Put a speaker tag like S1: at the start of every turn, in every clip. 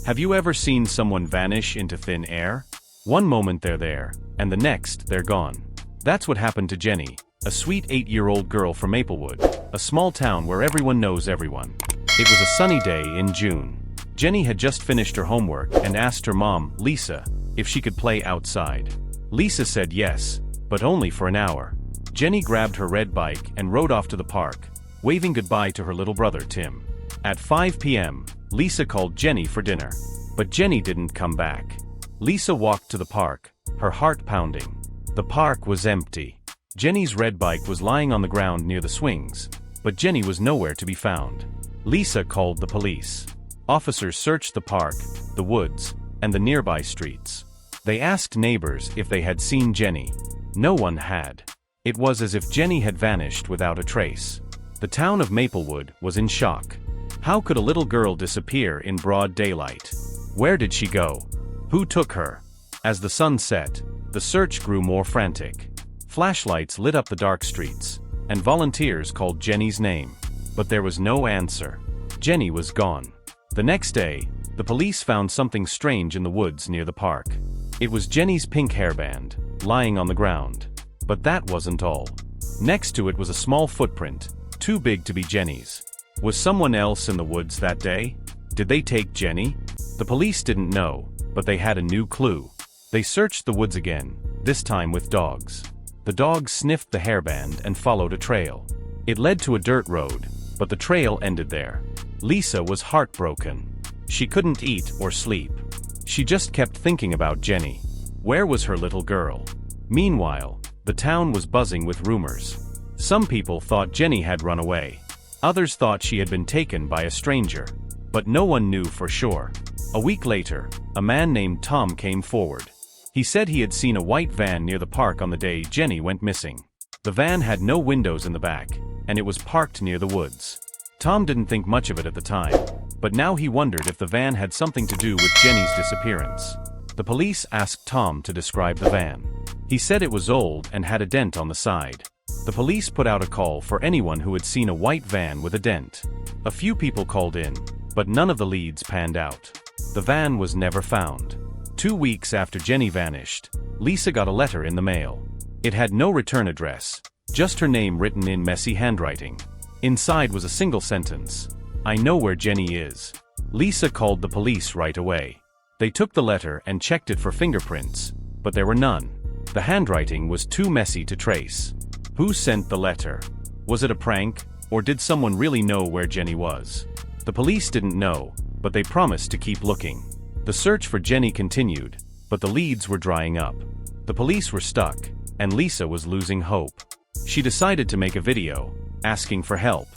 S1: Have you ever seen someone vanish into thin air? One moment they're there, and the next they're gone. That's what happened to Jenny, a sweet 8-year-old girl from Maplewood, a small town where everyone knows everyone. It was a sunny day in June. Jenny had just finished her homework and asked her mom, Lisa, if she could play outside. Lisa said yes, but only for an hour. Jenny grabbed her red bike and rode off to the park, waving goodbye to her little brother Tim. At 5 p.m., Lisa called Jenny for dinner, but Jenny didn't come back. Lisa walked to the park, her heart pounding. The park was empty. Jenny's red bike was lying on the ground near the swings, but Jenny was nowhere to be found. Lisa called the police. Officers searched the park, the woods, and the nearby streets. They asked neighbors if they had seen Jenny. No one had. It was as if Jenny had vanished without a trace. The town of Maplewood was in shock. How could a little girl disappear in broad daylight? Where did she go? Who took her? As the sun set, the search grew more frantic. Flashlights lit up the dark streets, and volunteers called Jenny's name. But there was no answer. Jenny was gone. The next day, the police found something strange in the woods near the park. It was Jenny's pink hairband, lying on the ground. But that wasn't all. Next to it was a small footprint, too big to be Jenny's. Was someone else in the woods that day? Did they take Jenny? The police didn't know, but they had a new clue. They searched the woods again, this time with dogs. The dogs sniffed the hairband and followed a trail. It led to a dirt road, but the trail ended there. Lisa was heartbroken. She couldn't eat or sleep. She just kept thinking about Jenny. Where was her little girl? Meanwhile, the town was buzzing with rumors. Some people thought Jenny had run away. Others thought she had been taken by a stranger. But no one knew for sure. A week later, a man named Tom came forward. He said he had seen a white van near the park on the day Jenny went missing. The van had no windows in the back, and it was parked near the woods. Tom didn't think much of it at the time, but now he wondered if the van had something to do with Jenny's disappearance. The police asked Tom to describe the van. He said it was old and had a dent on the side. The police put out a call for anyone who had seen a white van with a dent. A few people called in, but none of the leads panned out. The van was never found. 2 weeks after Jenny vanished, Lisa got a letter in the mail. It had no return address, just her name written in messy handwriting. Inside was a single sentence: "I know where Jenny is." Lisa called the police right away. They took the letter and checked it for fingerprints, but there were none. The handwriting was too messy to trace. Who sent the letter? Was it a prank, or did someone really know where Jenny was? The police didn't know, but they promised to keep looking. The search for Jenny continued, but the leads were drying up. The police were stuck, and Lisa was losing hope. She decided to make a video, asking for help.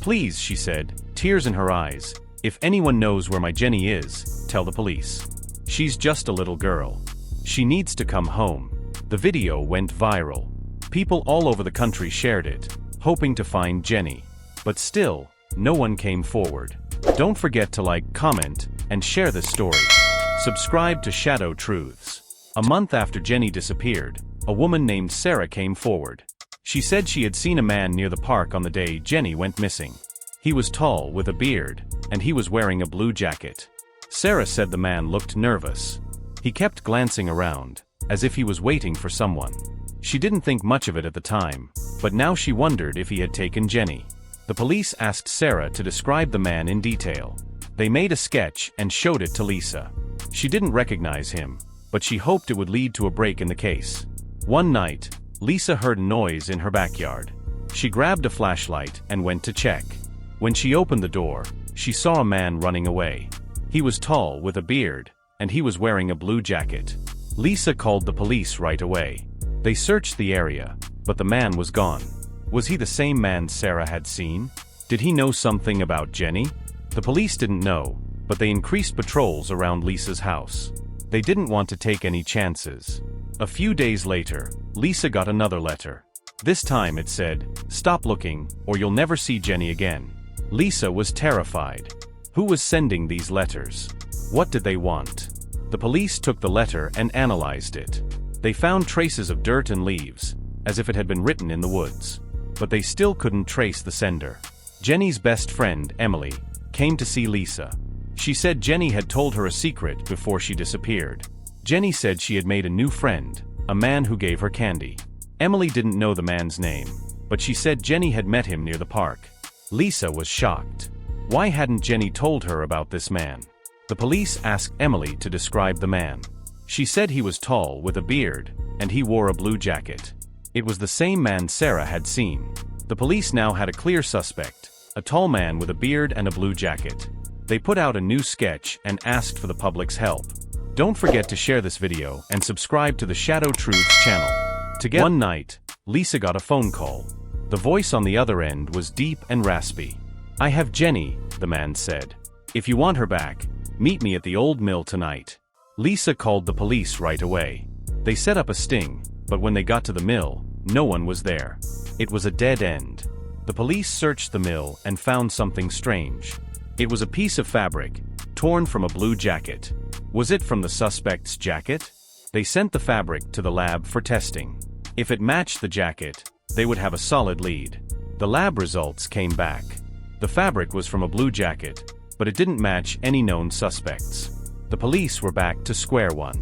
S1: "Please," she said, tears in her eyes, "if anyone knows where my Jenny is, tell the police. She's just a little girl. She needs to come home." The video went viral. People all over the country shared it, hoping to find Jenny. But still, no one came forward. Don't forget to like, comment, and share this story. Subscribe to Shadow Truths. A month after Jenny disappeared, a woman named Sarah came forward. She said she had seen a man near the park on the day Jenny went missing. He was tall with a beard, and he was wearing a blue jacket. Sarah said the man looked nervous. He kept glancing around, as if he was waiting for someone. She didn't think much of it at the time, but now she wondered if he had taken Jenny. The police asked Sarah to describe the man in detail. They made a sketch and showed it to Lisa. She didn't recognize him, but she hoped it would lead to a break in the case. One night, Lisa heard a noise in her backyard. She grabbed a flashlight and went to check. When she opened the door, she saw a man running away. He was tall with a beard, and he was wearing a blue jacket. Lisa called the police right away. They searched the area, but the man was gone. Was he the same man Sarah had seen? Did he know something about Jenny? The police didn't know, but they increased patrols around Lisa's house. They didn't want to take any chances. A few days later, Lisa got another letter. This time it said, "Stop looking, or you'll never see Jenny again." Lisa was terrified. Who was sending these letters? What did they want? The police took the letter and analyzed it. They found traces of dirt and leaves, as if it had been written in the woods. But they still couldn't trace the sender. Jenny's best friend, Emily, came to see Lisa. She said Jenny had told her a secret before she disappeared. Jenny said she had made a new friend, a man who gave her candy. Emily didn't know the man's name, but she said Jenny had met him near the park. Lisa was shocked. Why hadn't Jenny told her about this man? The police asked Emily to describe the man. She said he was tall with a beard, and he wore a blue jacket. It was the same man Sarah had seen. The police now had a clear suspect, a tall man with a beard and a blue jacket. They put out a new sketch and asked for the public's help. Don't forget to share this video and subscribe to the Shadow Truths channel. One night, Lisa got a phone call. The voice on the other end was deep and raspy. "I have Jenny," the man said. "If you want her back, meet me at the old mill tonight." Lisa called the police right away. They set up a sting, but when they got to the mill, no one was there. It was a dead end. The police searched the mill and found something strange. It was a piece of fabric, torn from a blue jacket. Was it from the suspect's jacket? They sent the fabric to the lab for testing. If it matched the jacket, they would have a solid lead. The lab results came back. The fabric was from a blue jacket, but it didn't match any known suspects. The police were back to square one.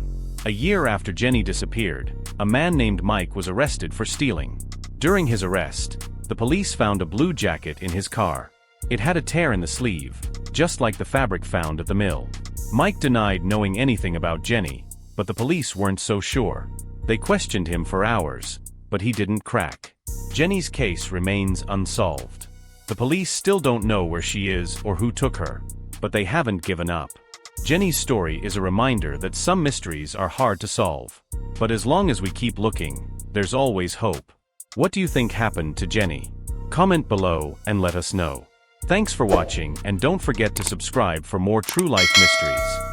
S1: A year after Jenny disappeared, a man named Mike was arrested for stealing. During his arrest, the police found a blue jacket in his car. It had a tear in the sleeve, just like the fabric found at the mill. Mike denied knowing anything about Jenny, but the police weren't so sure. They questioned him for hours, but he didn't crack. Jenny's case remains unsolved. The police still don't know where she is or who took her, but they haven't given up. Jenny's story is a reminder that some mysteries are hard to solve. But as long as we keep looking, there's always hope. What do you think happened to Jenny? Comment below and let us know. Thanks for watching, and don't forget to subscribe for more true life mysteries.